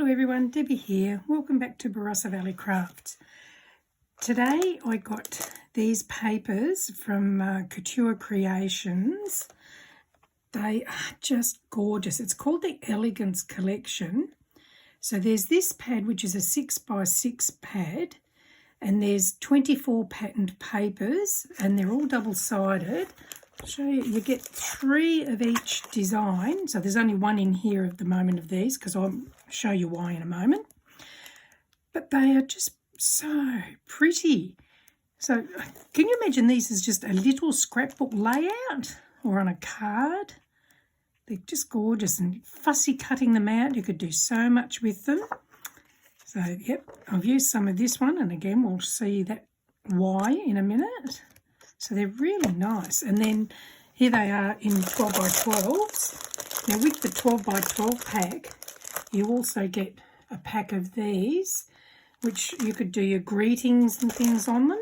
Hello everyone, Debbie here. Welcome back to Barossa Valley Crafts. Today I got these papers from Couture Creations. They are just gorgeous. It's called the Elegance Collection. So there's this pad which is a 6x6 pad, and there's 24 patterned papers and they're all double-sided. I'll show you, you get 3 of each design. So there's only one in here at the moment of these because I'll show you why in a moment. But they are just so pretty. So can you imagine these as just a little scrapbook layout or on a card? They're just gorgeous, and fussy cutting them out. You could do so much with them. So, yep, I've used some of this one, and again, we'll see that why in a minute. So they're really nice. And then here they are in 12x12s. Now with the 12x12 pack, you also get a pack of these, which you could do your greetings and things on them.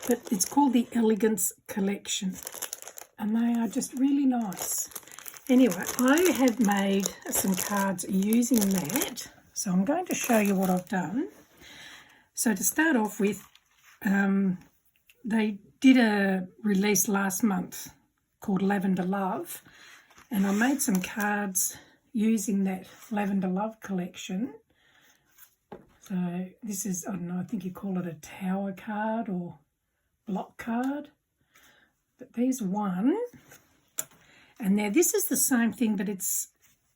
But it's called the Elegance Collection, and they are just really nice. Anyway, I have made some cards using that, so I'm going to show you what I've done. So to start off with, they did a release last month called Lavender Love, and I made some cards using that Lavender Love collection. So this is, I don't know, I think you call it a tower card or block card. But there's one. And now this is the same thing, but it's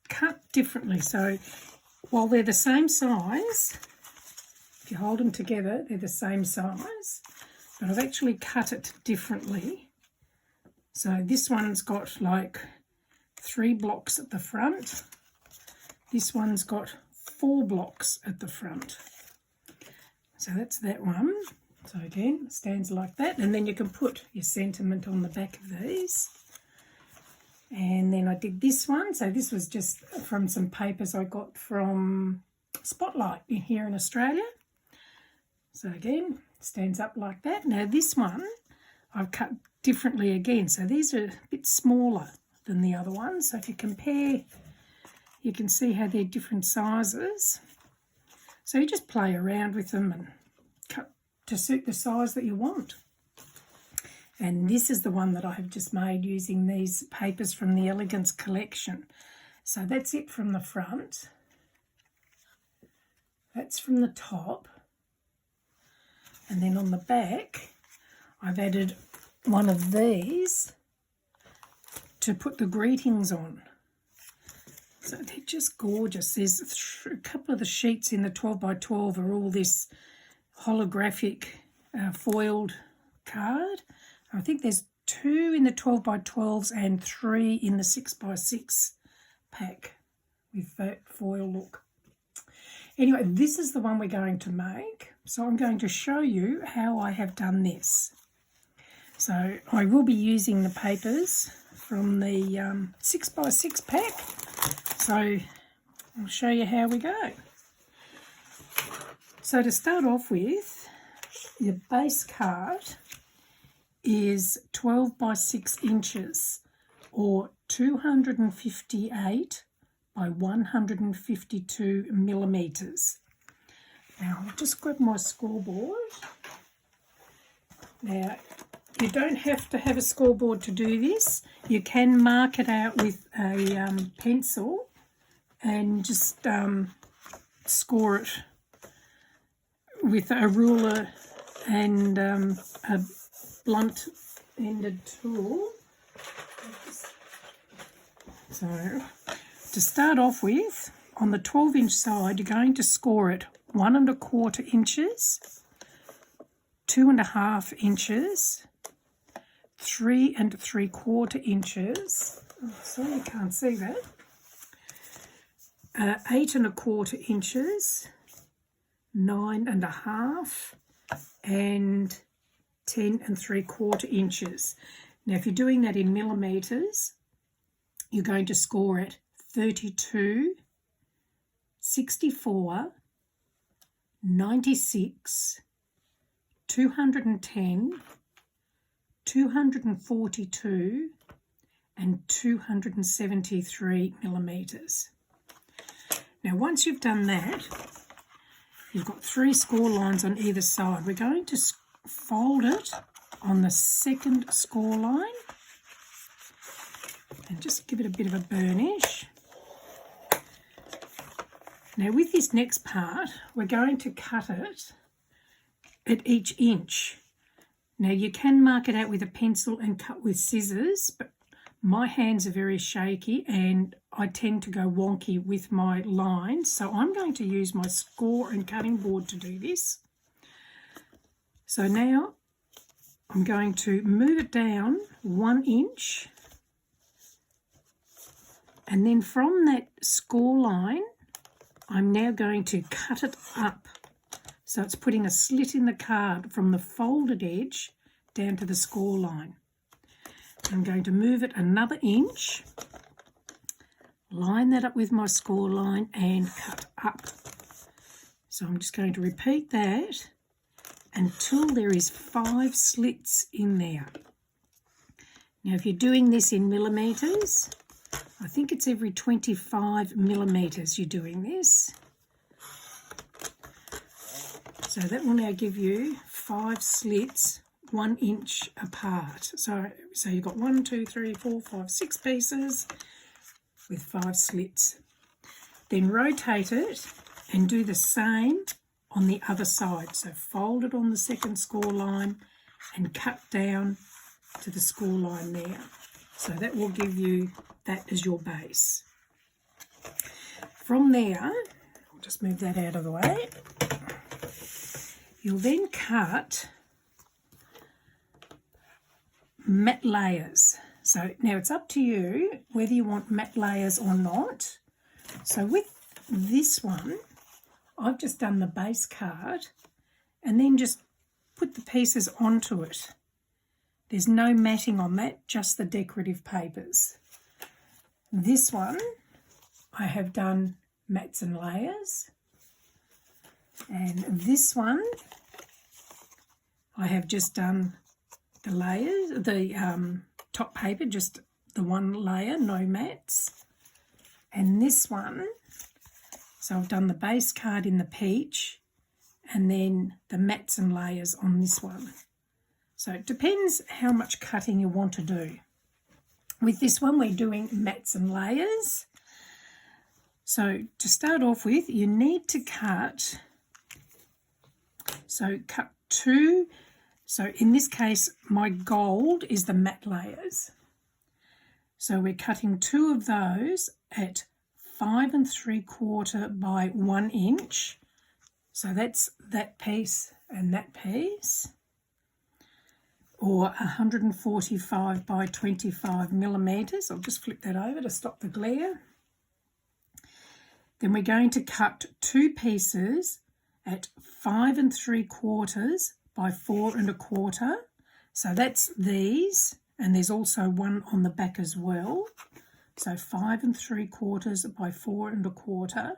cut differently. So while they're the same size, if you hold them together, they're the same size. But I've actually cut it differently. So this one's got like 3 blocks at the front. This one's got 4 blocks at the front. So that's that one. So again, it stands like that. And then you can put your sentiment on the back of these. And then I did this one. So this was just from some papers I got from Spotlight here in Australia. So again, stands up like that. Now this one I've cut differently again. So these are a bit smaller than the other ones. So if you compare, you can see how they're different sizes. So you just play around with them and cut to suit the size that you want. And this is the one that I have just made using these papers from the Elegance Collection. So that's it from the front. That's from the top. And then on the back, I've added one of these to put the greetings on. So they're just gorgeous. There's a couple of the sheets in the 12x12 are all this holographic foiled card. I think there's 2 in the 12x12s and 3 in the 6x6 pack with that foil look. Anyway, this is the one we're going to make. So I'm going to show you how I have done this. So I will be using the papers from the 6x6 pack. So I'll show you how we go. So to start off with, your base card is 12x6 inches or 258 by 152 millimeters. Now I'll just grab my scoreboard. Now you don't have to have a scoreboard to do this. You can mark it out with a pencil and just score it with a ruler and a blunt-ended tool. So to start off with, on the 12-inch side, you're going to score it 1 1/4 inches, 2 1/2 inches, 3 3/4 inches. Oh, sorry, you can't see that. 8 1/4 inches, 9 1/2, and 10 3/4 inches. Now, if you're doing that in millimeters, you're going to score it 32, 64, 96, 210, 242, and 273 millimeters. Now once you've done that, you've got 3 score lines on either side. We're going to fold it on the second score line and just give it a bit of a burnish. Now with this next part, we're going to cut it at each inch. Now you can mark it out with a pencil and cut with scissors, but my hands are very shaky and I tend to go wonky with my lines, so I'm going to use my score and cutting board to do this. So now I'm going to move it down 1 inch, and then from that score line I'm now going to cut it up. So it's putting a slit in the card from the folded edge down to the score line. I'm going to move it another inch, line that up with my score line and cut up. So I'm just going to repeat that until there is 5 slits in there. Now if you're doing this in millimetres, I think it's every 25 millimetres you're doing this. So that will now give you 5 slits 1 inch apart. So you've got 1, 2, 3, 4, 5, 6 pieces with 5 slits. Then rotate it and do the same on the other side. So fold it on the second score line and cut down to the score line there. So that will give you that as your base. From there, I'll just move that out of the way. You'll then cut matte layers. So now it's up to you whether you want matte layers or not. So with this one, I've just done the base card and then just put the pieces onto it. There's no matting on that, just the decorative papers. This one, I have done mats and layers. And this one, I have just done the layers, the top paper, just the one layer, no mats. And this one, so I've done the base card in the peach and then the mats and layers on this one. So it depends how much cutting you want to do. With this one, we're doing mats and layers. So to start off with, you need to cut, so cut 2. So in this case, my gold is the matte layers. So we're cutting 2 of those at 5 3/4 by 1 inch. So that's that piece and that piece, or 145 by 25 millimetres. I'll just flip that over to stop the glare. Then we're going to cut 2 pieces at 5 3/4 by 4 1/4. So that's these, and there's also one on the back as well. So 5 3/4 by 4 1/4,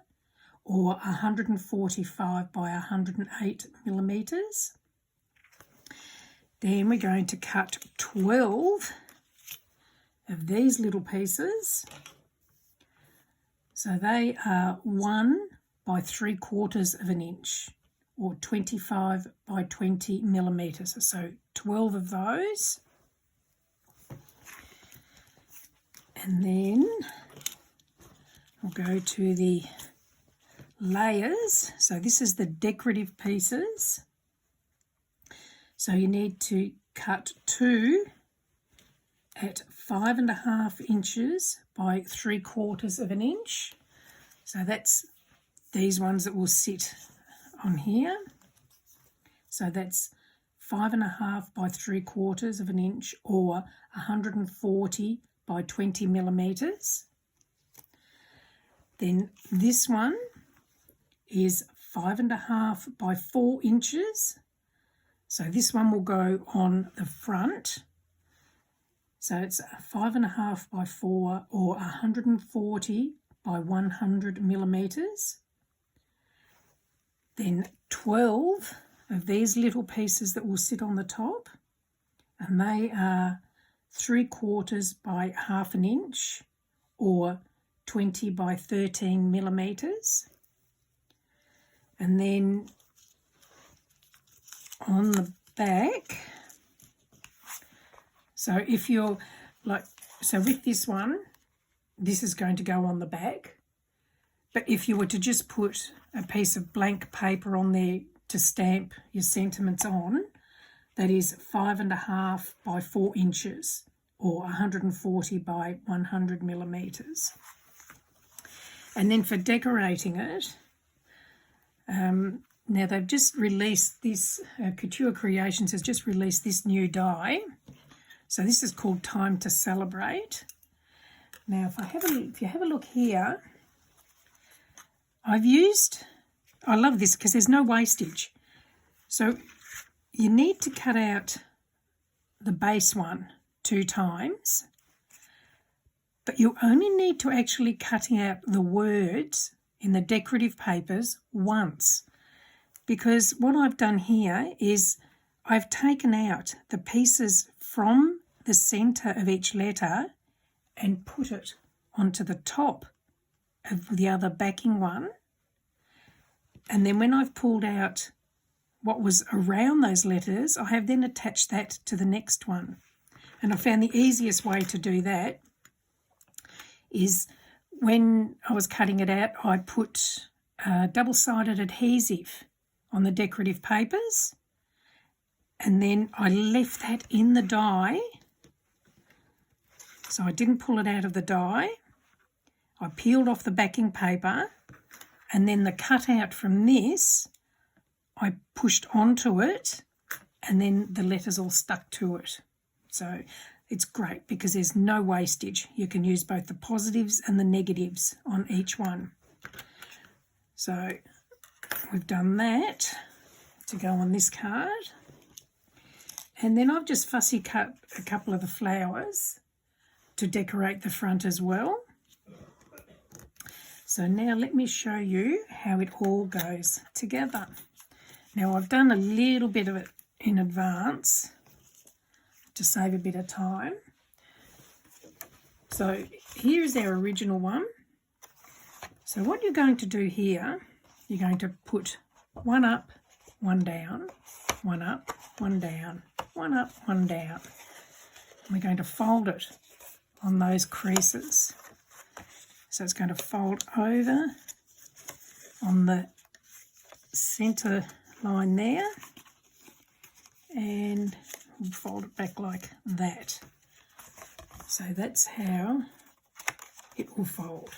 or 145 by 108 millimetres. Then we're going to cut 12 of these little pieces. So they are 1 by 3/4 of an inch, or 25 by 20 millimetres. So 12 of those. And then we'll go to the layers. So this is the decorative pieces. So you need to cut 2 at 5 1/2 inches by 3/4 of an inch. So that's these ones that will sit on here. So that's 5 1/2 by 3/4 of an inch, or 140 by 20 millimetres. Then this one is 5 1/2 by 4 inches. So this one will go on the front. So it's 5 1/2 by 4, or 140 by 100 millimetres. Then 12 of these little pieces that will sit on the top, and they are 3/4 by 1/2 inch, or 20 by 13 millimeters. And then on the back, so if you're like, so with this one, this is going to go on the back. But if you were to just put a piece of blank paper on there to stamp your sentiments on, that is 5.5 by 4 inches or 140 by 100 millimeters. And then for decorating it, now they've just released this, Couture Creations has just released this new die. So this is called Time to Celebrate. Now if you have a look here, I love this because there's no wastage. So you need to cut out the base one 2 times, but you only need to actually cut out the words in the decorative papers once, because what I've done here is I've taken out the pieces from the centre of each letter and put it onto the top of the other backing one. And then when I've pulled out what was around those letters, I have then attached that to the next one. And I found the easiest way to do that is when I was cutting it out, I put double-sided adhesive on the decorative papers, and then I left that in the die. So I didn't pull it out of the die. I peeled off the backing paper, and then the cutout from this, I pushed onto it, and then the letters all stuck to it. So it's great because there's no wastage. You can use both the positives and the negatives on each one. So we've done that to go on this card. And then I've just fussy cut a couple of the flowers to decorate the front as well. So now let me show you how it all goes together. Now I've done a little bit of it in advance to save a bit of time. So here is our original one. So what you're going to do here, you're going to put one up, one down, one up, one down, one up, one down. And we're going to fold it on those creases. So it's going to fold over on the centre line there, and we'll fold it back like that. So that's how it will fold.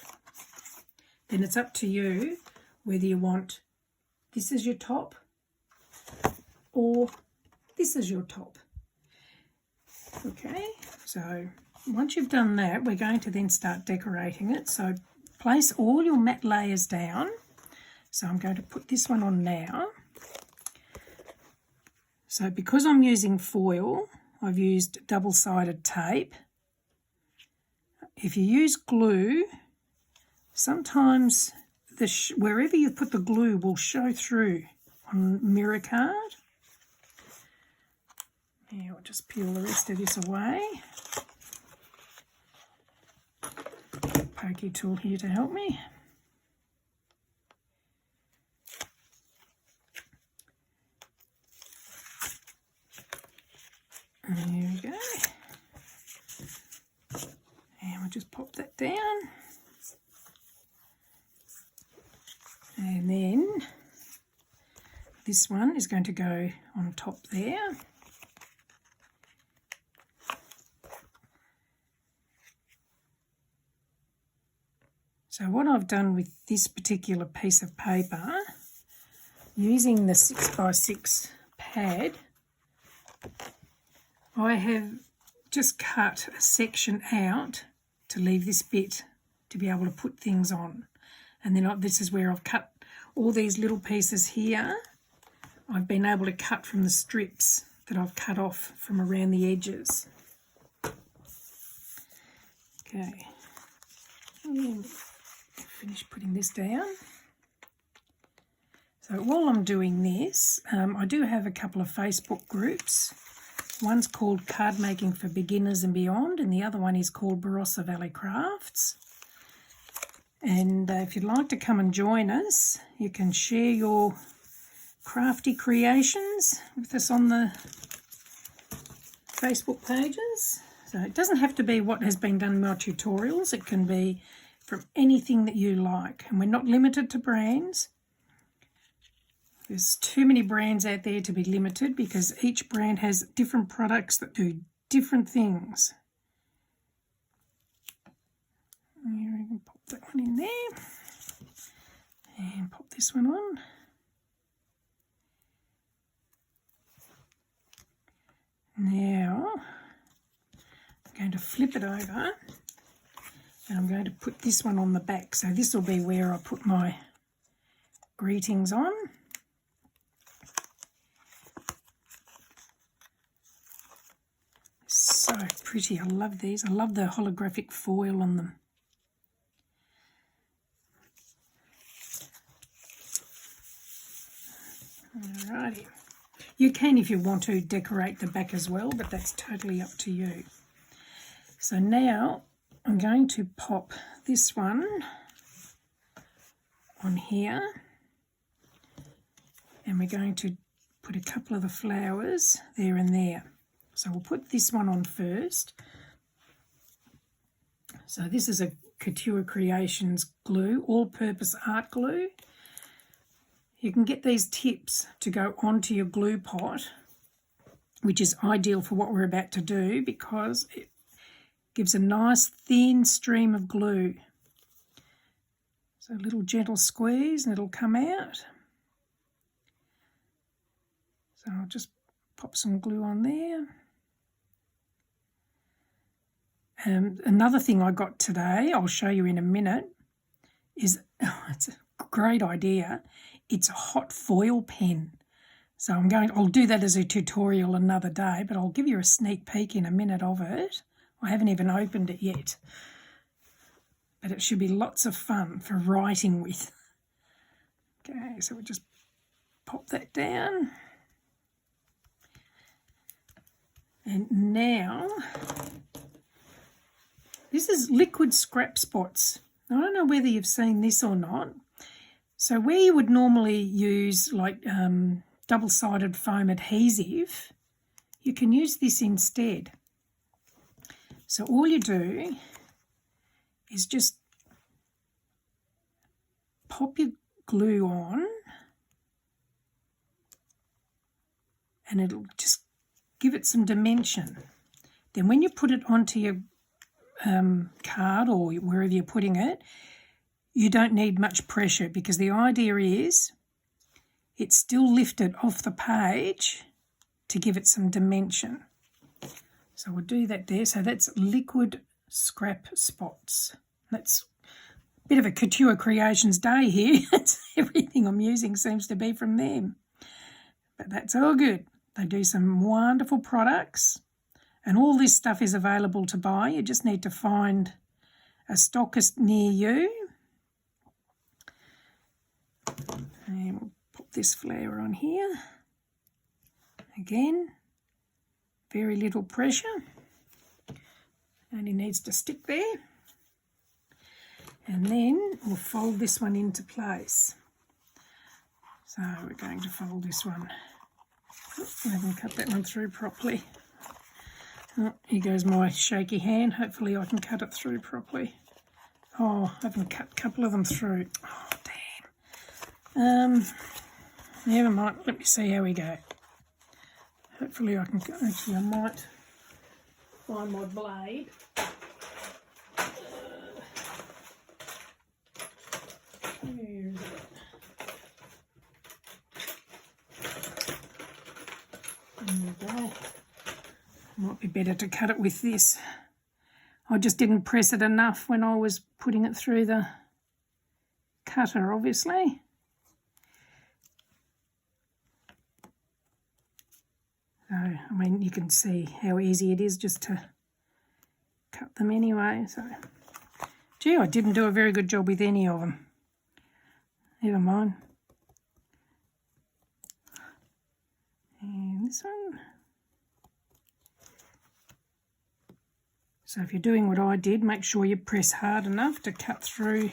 Then it's up to you whether you want this as your top or this is your top. Okay, so once you've done that, we're going to then start decorating it. So place all your matte layers down. So I'm going to put this one on now. So because I'm using foil, I've used double-sided tape. If you use glue, sometimes wherever you put the glue will show through on mirror card. Now I'll just peel the rest of this away. Pokey tool here to help me. And there we go. And we'll just pop that down. And then this one is going to go on top there. So what I've done with this particular piece of paper, using the 6x6 pad, I have just cut a section out to leave this bit to be able to put things on. And then this is where I've cut all these little pieces here. I've been able to cut from the strips that I've cut off from around the edges. Okay. Finish putting this down. So while I'm doing this, I do have a couple of Facebook groups. One's called Cardmaking for Beginners and Beyond, and the other one is called Barossa Valley Crafts. And if you'd like to come and join us, you can share your crafty creations with us on the Facebook pages. So it doesn't have to be what has been done in my tutorials. It can be from anything that you like. And we're not limited to brands. There's too many brands out there to be limited because each brand has different products that do different things. Here we can pop that one in there. And pop this one on. Now, I'm going to flip it over and I'm going to put this one on the back. So this will be where I put my greetings on. So pretty. I love these. I love the holographic foil on them. Alrighty. You can, if you want to, decorate the back as well, but that's totally up to you. So now I'm going to pop this one on here, and we're going to put a couple of the flowers there and there. So we'll put this one on first. So this is a Couture Creations glue, all-purpose art glue. You can get these tips to go onto your glue pot, which is ideal for what we're about to do because it gives a nice thin stream of glue. So a little gentle squeeze and it'll come out. So I'll just pop some glue on there. Another thing I got today, I'll show you in a minute, is, it's a great idea, it's a hot foil pen. So I'll do that as a tutorial another day, but I'll give you a sneak peek in a minute of it. I haven't even opened it yet. But it should be lots of fun for writing with. Okay, so we'll just pop that down. And now, this is liquid scrap spots. I don't know whether you've seen this or not. So where you would normally use like double-sided foam adhesive, you can use this instead. So all you do is just pop your glue on and it'll just give it some dimension. Then when you put it onto your card or wherever you're putting it, you don't need much pressure because the idea is it's still lifted off the page to give it some dimension. So we'll do that there. So that's liquid scrap spots. That's a bit of a Couture Creations day here. Everything I'm using seems to be from them. But that's all good. They do some wonderful products. And all this stuff is available to buy. You just need to find a stockist near you. And we'll put this flower on here. Again, very little pressure. Only needs to stick there. And then we'll fold this one into place. So we're going to fold this one. I haven't cut that one through properly. Oh, here goes my shaky hand. Hopefully I can cut it through properly. Oh, I haven't cut a couple of them through. Oh, damn. Never mind. Let me see how we go. Hopefully I can... Actually, I might find my blade. Where is it? There we go. Might be better to cut it with this. I just didn't press it enough when I was putting it through the cutter, obviously. So, I mean, you can see how easy it is just to cut them anyway. So, gee, I didn't do a very good job with any of them. Never mind. And this one. So if you're doing what I did, make sure you press hard enough to cut through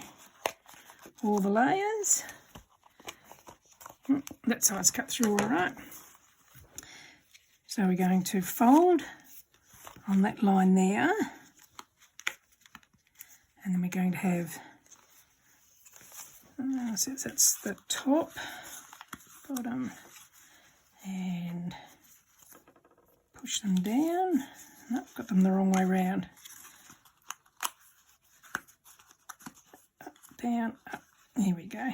all the layers. That side's cut through all right. So we're going to fold on that line there, and then we're going to have, so that's the top, bottom, and push them down. Nope, got them the wrong way round. Up, down, up. Here we go.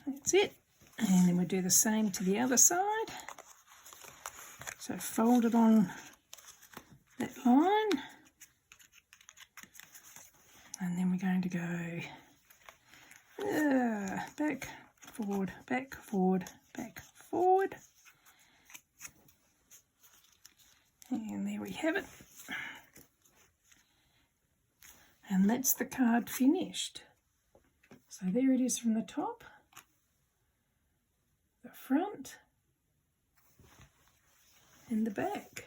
That's it. And then we'll do the same to the other side. So fold it on that line. And then we're going to go back, forward, back, forward, back, forward. And there we have it. And that's the card finished. So there it is from the top, the front, and the back.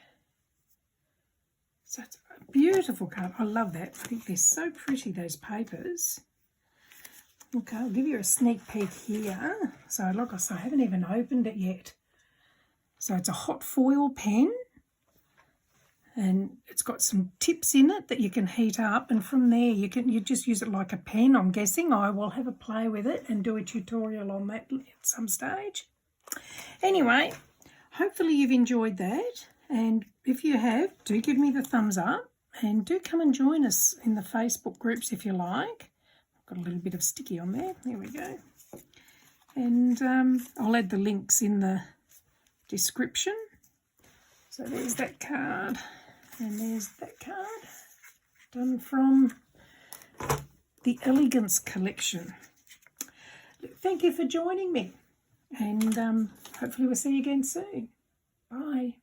So it's a beautiful card. I love that. I think they're so pretty, those papers. Okay, I'll give you a sneak peek here. So like I say, I haven't even opened it yet. So it's a hot foil pen, and it's got some tips in it that you can heat up, and from there you just use it like a pen, I'm guessing. I will have a play with it and do a tutorial on that at some stage. Anyway, hopefully you've enjoyed that, and if you have, do give me the thumbs up, and do come and join us in the Facebook groups if you like. I've got a little bit of sticky on there. There we go. And I'll add the links in the description. So there's that card, and there's that card, done from the Elegance Collection. Thank you for joining me, and hopefully we'll see you again soon. Bye.